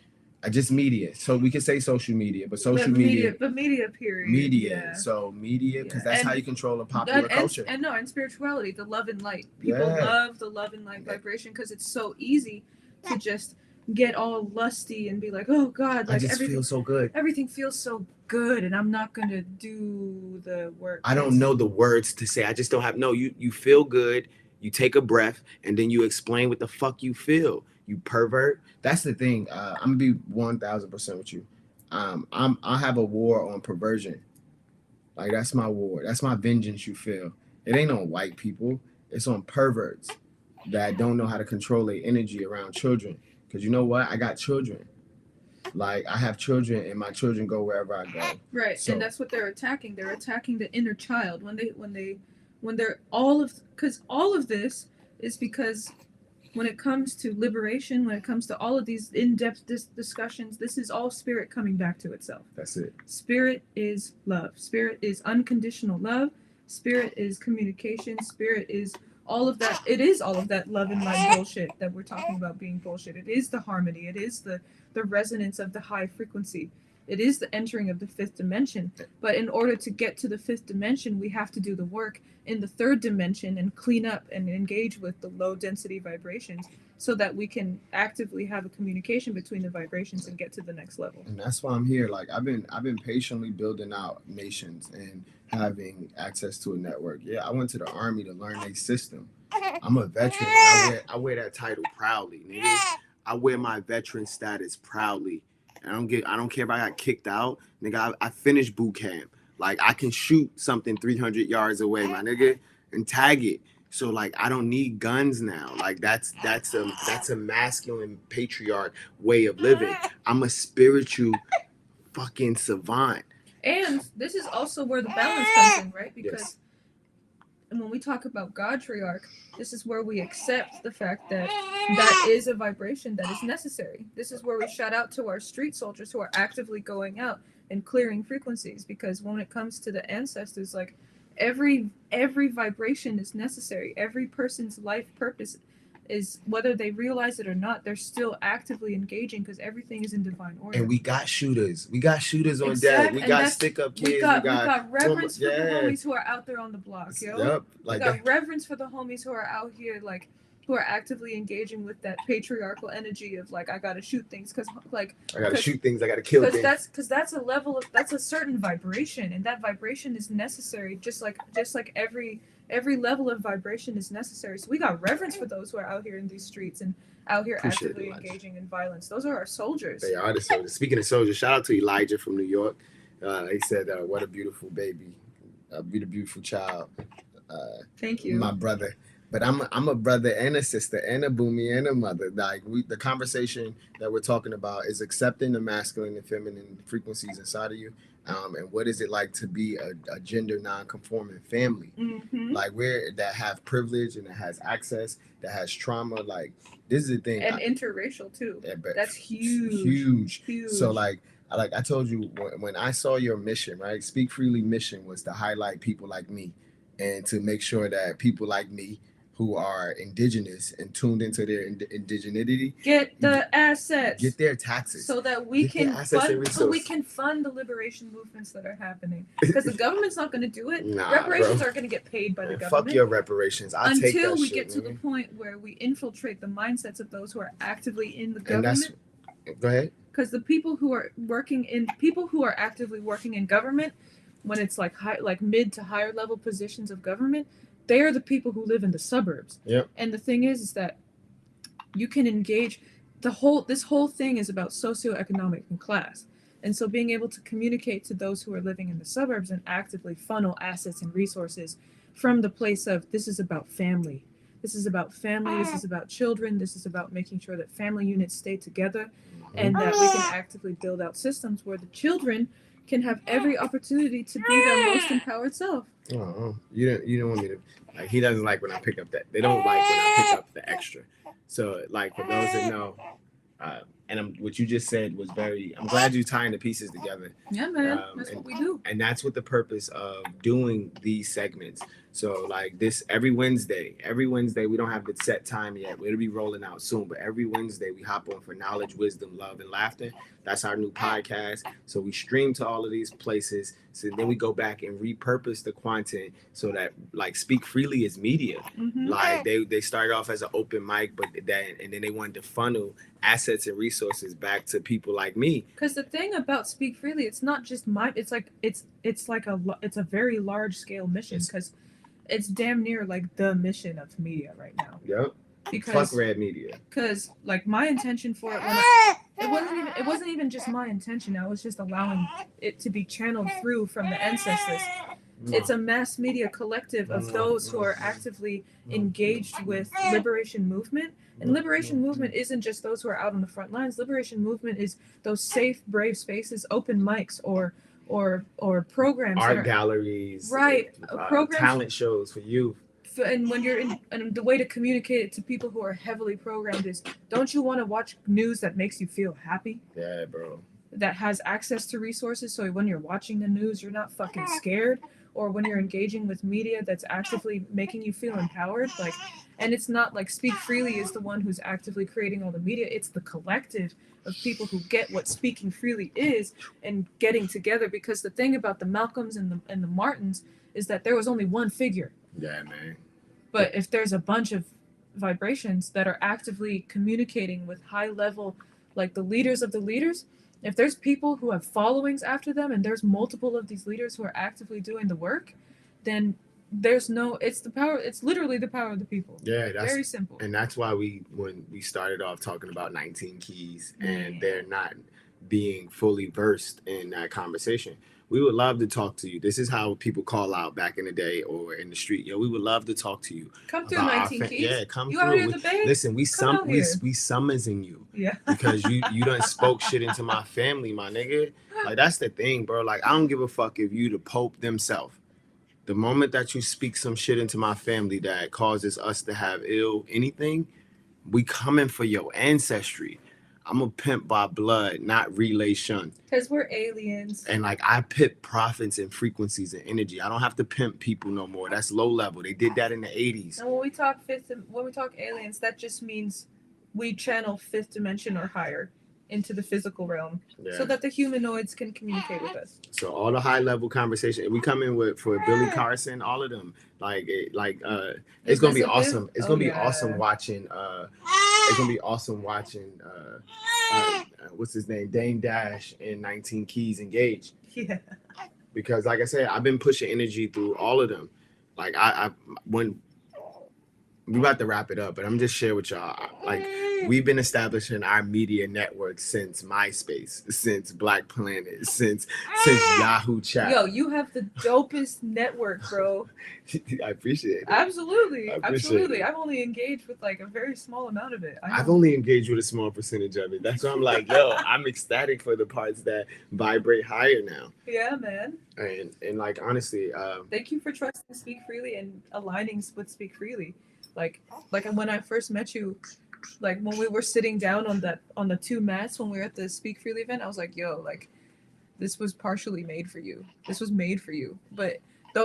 just media. So we can say social media, but social media. But media, period. Media. Yeah. So media, because that's how you control a popular culture. And spirituality, the love and light. People love the love and light vibration because it's so easy to just get all lusty and be like, oh God, like I just feel so good. Everything feels so good, and I'm not gonna do the work. I don't know the words to say. I just don't have. No, you feel good. You take a breath, and then you explain what the fuck you feel. You pervert. That's the thing. I'm gonna be 1000% with you. I have a war on perversion. Like that's my war. That's my vengeance. You feel it ain't on white people. It's on perverts that don't know how to control their energy around children. Because you know what? I got children. Like I have children, and my children go wherever I go. Right, so, and that's what they're attacking. They're attacking the inner child when they're all of this is because when it comes to liberation, when it comes to all of these in-depth discussions, this is all spirit coming back to itself. That's it. Spirit is love. Spirit is unconditional love. Spirit is communication. Spirit is all of that. It is all of that love and light bullshit that we're talking about being bullshit. It is the harmony. It is the resonance of the high frequency. It is the entering of the fifth dimension. But in order to get to the fifth dimension, we have to do the work in the third dimension and clean up and engage with the low density vibrations so that we can actively have a communication between the vibrations and get to the next level. And that's why I'm here. Like I've been patiently building out nations and having access to a network. Yeah, I went to the army to learn a system. I'm a veteran. I wear that title proudly, nigga. I wear my veteran status proudly. I don't care if I got kicked out, nigga. I finished boot camp. Like I can shoot something 300 yards away, my nigga, and tag it. So like I don't need guns now. Like that's a masculine patriarch way of living. I'm a spiritual fucking savant. And this is also where the balance comes in, right? Because and when we talk about God-triarch, this is where we accept the fact that that is a vibration that is necessary. This is where we shout out to our street soldiers who are actively going out and clearing frequencies. Because when it comes to the ancestors, like every vibration is necessary. Every person's life purpose is, whether they realize it or not, they're still actively engaging because everything is in divine order. And we got shooters. We got shooters on deck. We got stick-up kids. We got reverence for the homies who are out there on the block, yo. Yep. Like we got reverence for the homies who are out here, like, who are actively engaging with that patriarchal energy of, like, I gotta shoot things because, like... I gotta shoot things, I gotta kill things. Because that's a level of... That's a certain vibration, and that vibration is necessary, just like every level of vibration is necessary. So we got reverence for those who are out here in these streets and out here actively engaging in violence. Those are our soldiers. They are the soldiers. Speaking of soldiers, shout out to Elijah from New York. He said, what a beautiful baby. A beautiful child. Thank you. My brother. But I'm a brother and a sister and a boomy and a mother. Like the conversation that we're talking about is accepting the masculine and feminine frequencies inside of you, and what is it like to be a gender non-conforming family, like where that have privilege and that has access, that has trauma. Like this is the thing, and interracial too. Yeah, but That's huge. So like I told you when I saw your mission, right? Speak Freely mission was to highlight people like me, and to make sure that people like me who are indigenous and tuned into their indigeneity get the assets, get their taxes, so that we can fund the liberation movements that are happening. Because the government's not going to do it. Reparations aren't going to get paid by the government. Fuck your reparations. Until we get to the point where we infiltrate the mindsets of those who are actively in the government. Go ahead. Because the people who are actively working in government, when it's like mid to higher level positions of government, they are the people who live in the suburbs. Yep. And the thing is that you can engage this whole thing is about socioeconomic and class. And so being able to communicate to those who are living in the suburbs and actively funnel assets and resources from the place of this is about family. This is about family. This is about children. This is about making sure that family units stay together, and that we can actively build out systems where the children can have every opportunity to be their most empowered self. Oh, you don't want me to, like, he doesn't like when I pick up that. They don't like when I pick up the extra. So like for those that know, what you just said was I'm glad you tying the pieces together. Yeah, man, that's what we do. And that's what the purpose of doing these segments. So like this every Wednesday, we don't have the set time yet. It'll be rolling out soon, but every Wednesday we hop on for knowledge, wisdom, love, and laughter. That's our new podcast. So we stream to all of these places. So then we go back and repurpose the content so that like Speak Freely is media. Like they started off as an open mic, but then they wanted to funnel assets and resources back to people like me. Because the thing about Speak Freely, it's not just it's a very large scale mission, because it's damn near like the mission of media right now. Yep. Because fuck red media. Because like my intention for it it wasn't even just my intention. I was just allowing it to be channeled through from the ancestors. It's a mass media collective of those who are actively engaged with liberation movement. And liberation movement isn't just those who are out on the front lines. Liberation movement is those safe, brave spaces, open mics, or programs, art galleries, right? Programs, talent shows for youth. And when you're and the way to communicate it to people who are heavily programmed is, don't you want to watch news that makes you feel happy? Yeah, bro. That has access to resources, so when you're watching the news, you're not fucking scared. Or when you're engaging with media that's actively making you feel empowered, like, and it's not like Speak Freely is the one who's actively creating all the media. It's the collective of people who get what Speaking Freely is and getting together. Because the thing about the Malcolms and the Martins is that there was only one figure. Yeah, man. But if there's a bunch of vibrations that are actively communicating with high level, like the leaders of the leaders, if there's people who have followings after them and there's multiple of these leaders who are actively doing the work, then it's literally the power of the people. Yeah, that's very simple. And that's why when we started off talking about 19 keys and they're not being fully versed in that conversation. We would love to talk to you. This is how people call out back in the day or in the street. Yo, we would love to talk to you. Come through, 19 keys. Yeah, come you through. Out here the bay? Listen, we summoning you. Yeah. Because you done spoke shit into my family, my nigga. Like, that's the thing, bro. Like, I don't give a fuck if you the Pope themselves. The moment that you speak some shit into my family that causes us to have anything, we coming for your ancestry. I'm a pimp by blood, not relation. Because we're aliens. And like I pimp profits and frequencies and energy. I don't have to pimp people no more. That's low level. They did that in the 80s. And when we talk aliens, that just means we channel fifth dimension or higher into the physical realm, so that the humanoids can communicate with us. So all the high level conversation, we come in with for Billy Carson, all of them. It's gonna be awesome. It's gonna be awesome watching. It's gonna be awesome watching. What's his name? Dame Dash and 19 Keys engage. Yeah. Because like I said, I've been pushing energy through all of them. Like when we about to wrap it up, but I'm just share with y'all. Like We've been establishing our media network since MySpace, since Black Planet, since Yahoo Chat. Yo, you have the dopest network, bro. I appreciate it. Absolutely, I appreciate absolutely. it. I've only engaged with like a very small amount of it. I've only engaged with a small percentage of it. That's why I'm like, yo, I'm ecstatic for the parts that vibrate higher now. Yeah, man. And like honestly, thank you for trusting Speak Freely and aligning with Speak Freely. Like when I first met you, like when we were sitting down on the two mats when we were at the Speak Freely event, I was like, yo, like this was partially made for you. This was made for you. But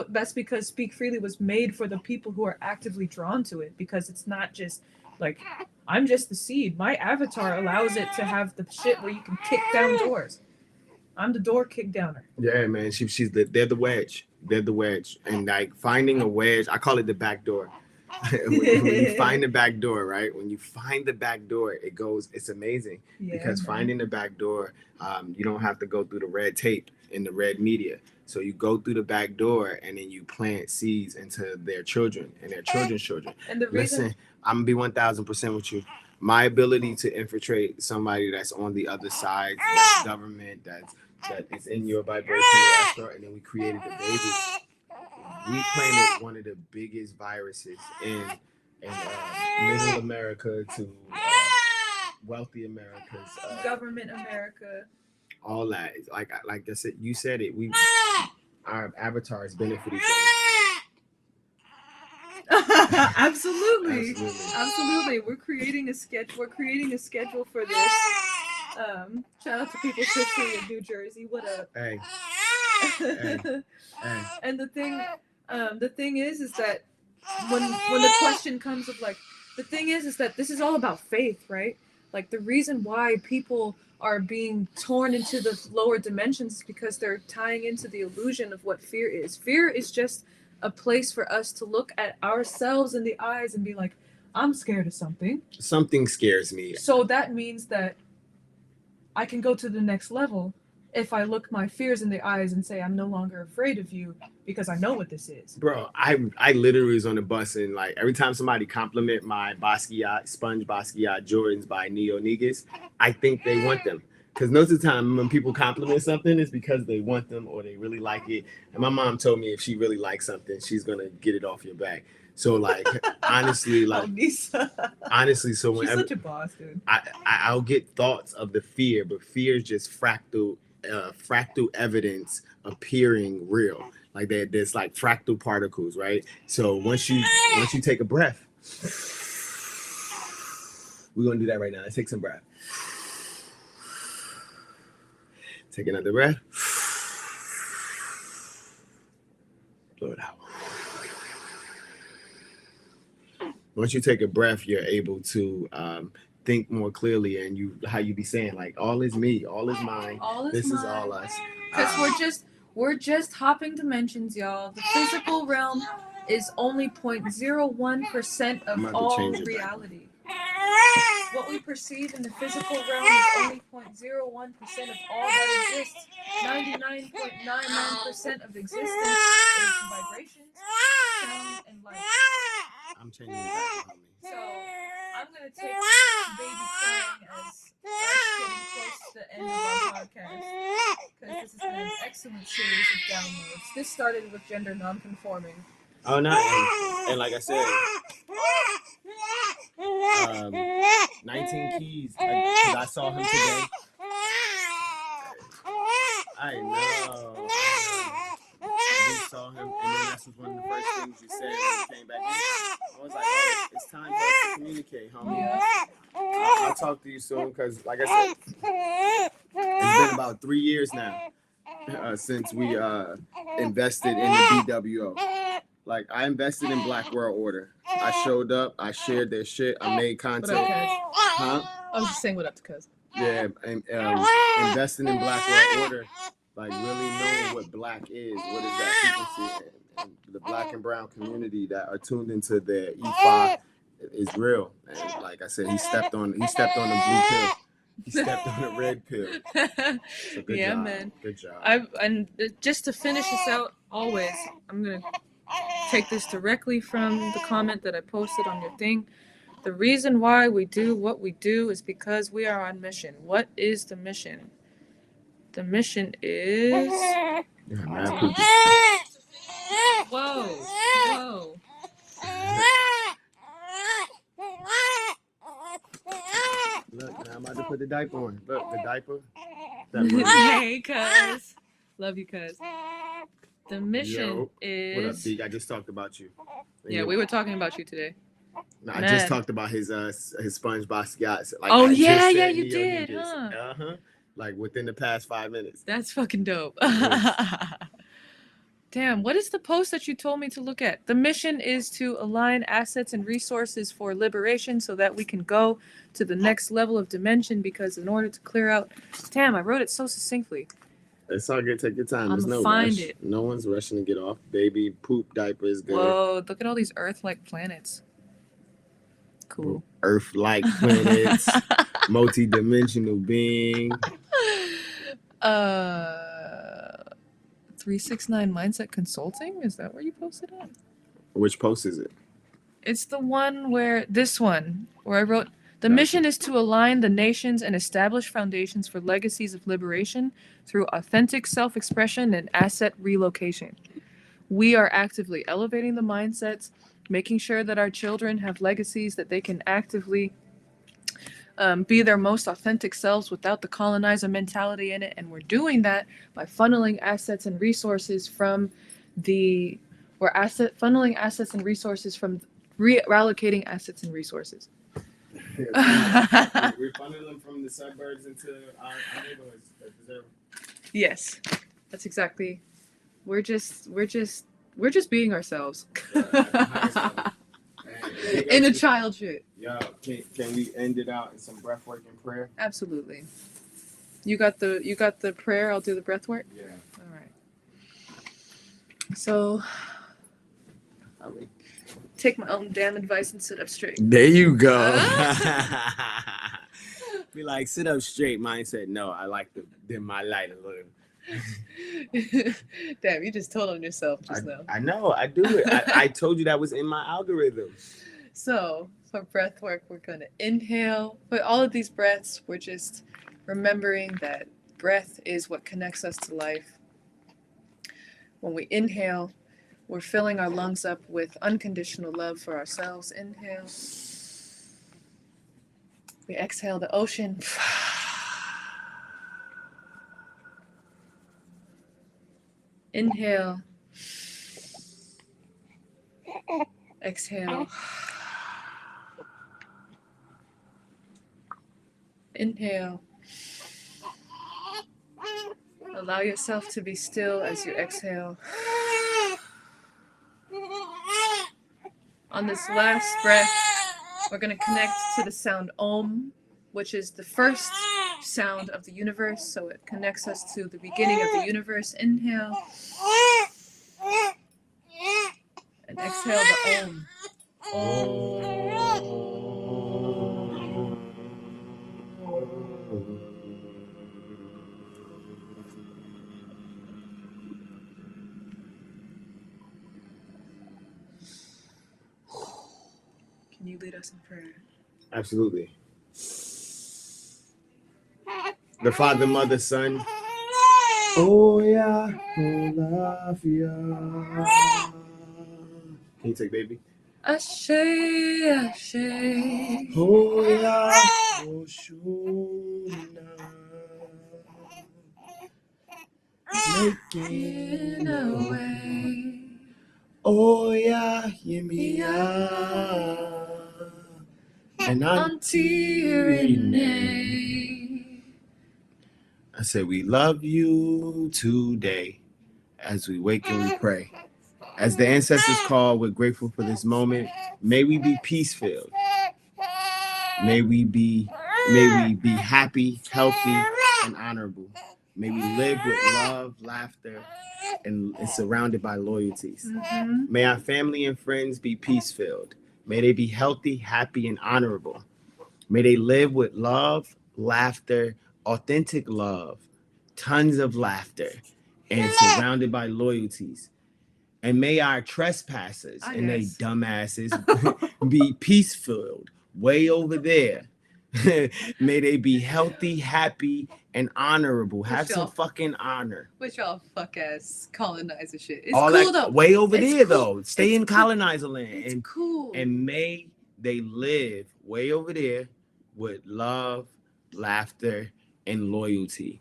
that's because Speak Freely was made for the people who are actively drawn to it, because it's not just like I'm just the seed. My avatar allows it to have the shit where you can kick down doors. I'm the door kick downer. Yeah, man. They're the wedge. They're the wedge. And like finding a wedge, I call it the back door. when you find the back door, right? When you find the back door, it's amazing. Yeah, because man. finding the back door, you don't have to go through the red tape in the red media. So you go through the back door and then you plant seeds into their children and their children's children. And the reason, listen, I'm gonna be 1,000% with you. My ability to infiltrate somebody that's on the other side, that's government, that is in your vibrational astral, and then we created the baby. We planted one of the biggest viruses in middle America to wealthy America's government America. All that, like I said, you said it. Our avatars benefit each other. Absolutely. We're creating a schedule for this. Shout out to people sister in New Jersey. What up? Hey. And the thing is that when the question comes of like, the thing is that this is all about faith, right? Like the reason why people are being torn into the lower dimensions is because they're tying into the illusion of what fear is. Fear is just a place for us to look at ourselves in the eyes and be like, I'm scared of something. Something scares me. So that means that I can go to the next level if I look my fears in the eyes and say, I'm no longer afraid of you because I know what this is. Bro, I literally was on the bus and like every time somebody compliment my Basquiat, Sponge Basquiat Jordans by Neo Negas, I think they want them. Because most of the time when people compliment something, it's because they want them or they really like it. And my mom told me if she really likes something, she's going to get it off your back. So like, honestly, like, honestly, so whenever she's such a boss, dude. I'll get thoughts of the fear, but fear is just fractal evidence appearing real. Like there's like fractal particles, right? So once you take a breath, we're gonna do that right now. Let's take some breath. Take another breath. Blow it out. Once you take a breath, you're able to think more clearly, and how you be saying like, all is me, all is mine, this is all us. Because we're just hopping dimensions, y'all. The physical realm is only 0.01% of all reality. What we perceive in the physical realm is only 0.01% of all that exists. 99.99% of existence is vibrations, sound, and light. I'm changing that, homie. So I'm gonna take baby crying as us getting close to the end of our podcast, because this has been an excellent series of downloads. This started with gender non-conforming. Oh no, and like I said, 19 keys. I saw him today. I know. We saw him, and then that's one of the first things you said when you came back in. I was like, oh, it's time for us to communicate, homie. Yeah. I'll talk to you soon, because like I said, it's been about 3 years now since we invested in the BWO. Like, I invested in Black World Order. I showed up, I shared their shit, I made content. I was just saying what up to cuz. Yeah, and investing in Black World Order, like really knowing what Black is, what is that frequency, and the Black and Brown community that are tuned into their E5 is real. And like I said, he stepped on the blue pill. He stepped on the red pill. So good Yeah, job. man. Good job. And just to finish this out, always, I'm gonna take this directly from the comment that I posted on your thing. The reason why we do what we do is because we are on mission. What is the mission? The mission is... Yeah, mad poopy. Whoa. Whoa. Look, now I'm about to put the diaper on. Look, the diaper. Hey, cuz. Love you, cuz. The mission Yo, is... What up, Deke? I just talked about you. Yeah, we were talking about you today. No, I Man. just talked about his sponge Basquiat. Like, Oh, I just yeah, said yeah, you Neo did, Niggas. huh? Uh-huh. Like, within the past 5 minutes. That's fucking dope. Yes. Damn, what is the post that you told me to look at? The mission is to align assets and resources for liberation so that we can go to the next level of dimension, because in order to clear out... Damn, I wrote it so succinctly. It's all good. Take your time. There's I'ma no find rush. it. No one's rushing to get off. Baby poop diaper is good. Whoa, look at all these Earth-like planets. Cool. Earth-like planets. Multi-dimensional being. 369 Mindset Consulting? Is that where you posted it? Which post is it? It's the one where... This one, where I wrote... The mission is to align the nations and establish foundations for legacies of liberation through authentic self-expression and asset relocation. We are actively elevating the mindsets, making sure that our children have legacies that they can actively be their most authentic selves without the colonizer mentality in it. And we're doing that by funneling assets and resources from the... funneling assets and resources from... reallocating assets and resources. We're funneling them from the suburbs into our neighborhoods that deserve. Yes, that's exactly. We're just being ourselves. In a child shit. Yo, can we end it out in some breath work and prayer? Absolutely. You got the prayer. I'll do the breath work. Yeah. All right. So, I'll take my own damn advice and sit up straight. There you go. Be like, sit up straight. Mine said, no, I like to dim my light a little. Damn, you just told on yourself just now. I know, I do it. I told you that was in my algorithm. So, for breath work, we're going to inhale. For all of these breaths, we're just remembering that breath is what connects us to life. When we inhale, we're filling our lungs up with unconditional love for ourselves. Inhale. We exhale the ocean. Inhale. Exhale. Inhale. Allow yourself to be still as you exhale. On this last breath, we're going to connect to the sound Om, which is the first sound of the universe. So it connects us to the beginning of the universe. Inhale. And exhale the Om. Om. Can you lead us in prayer? Absolutely. The Father, Mother, Son. Oh yeah, oh yeah. Can you take baby? Ashe, Ashe. Oh yeah, oh shuna. Making a way. Oh yeah, Yemiya. And Auntie Renee. I said, we love you today as we wake and we pray. As the ancestors call, we're grateful for this moment. May we be peace-filled. May we be happy, healthy, and honorable. May we live with love, laughter, and surrounded by loyalties. Mm-hmm. May our family and friends be peace-filled. May they be healthy, happy, and honorable. May they live with love, laughter, authentic love, tons of laughter, and surrounded by loyalties. And may our trespassers and they dumbasses be peace-filled, way over there. May they be healthy, happy, and honorable. Have some fucking honor. Which y'all fuck ass colonizer shit. It's All cool that though. way over It's there cool. though. Stay in colonizer land. It's cool. And may they live way over there with love, laughter, and loyalty.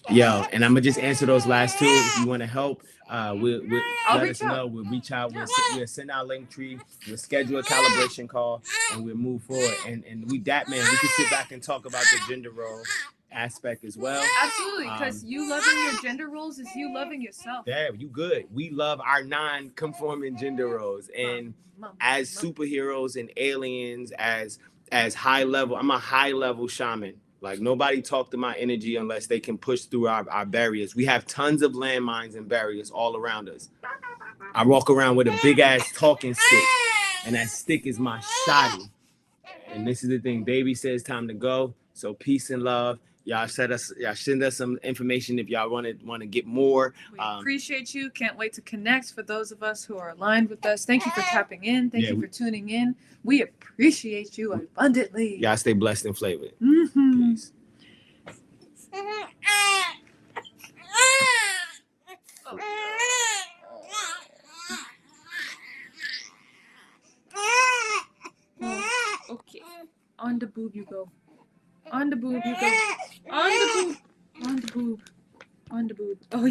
Yo, and I'm gonna just answer those last two. If you want to help, we'll let us know. We'll reach out. We'll send our link tree. We'll schedule a calibration call, and we'll move forward. And we that man, we can sit back and talk about the gender role aspect as well. Absolutely, because you loving your gender roles is you loving yourself. Yeah, you good. We love our non-conforming gender roles, and as superheroes and aliens, as high level. I'm a high level shaman. Like nobody talk to my energy unless they can push through our barriers. We have tons of landmines and barriers all around us. I walk around with a big ass talking stick, and that stick is my shotty. And this is the thing, baby says time to go. So peace and love. Y'all send us some information if y'all want to get more. We appreciate you. Can't wait to connect. For those of us who are aligned with us, thank you for tapping in. Thank you for tuning in. We appreciate you abundantly. Y'all stay blessed and flavored. Mm-hmm. Peace. Okay. On the boob you go. On the boob you go. On the boob. On the boob. On the boob. Oh,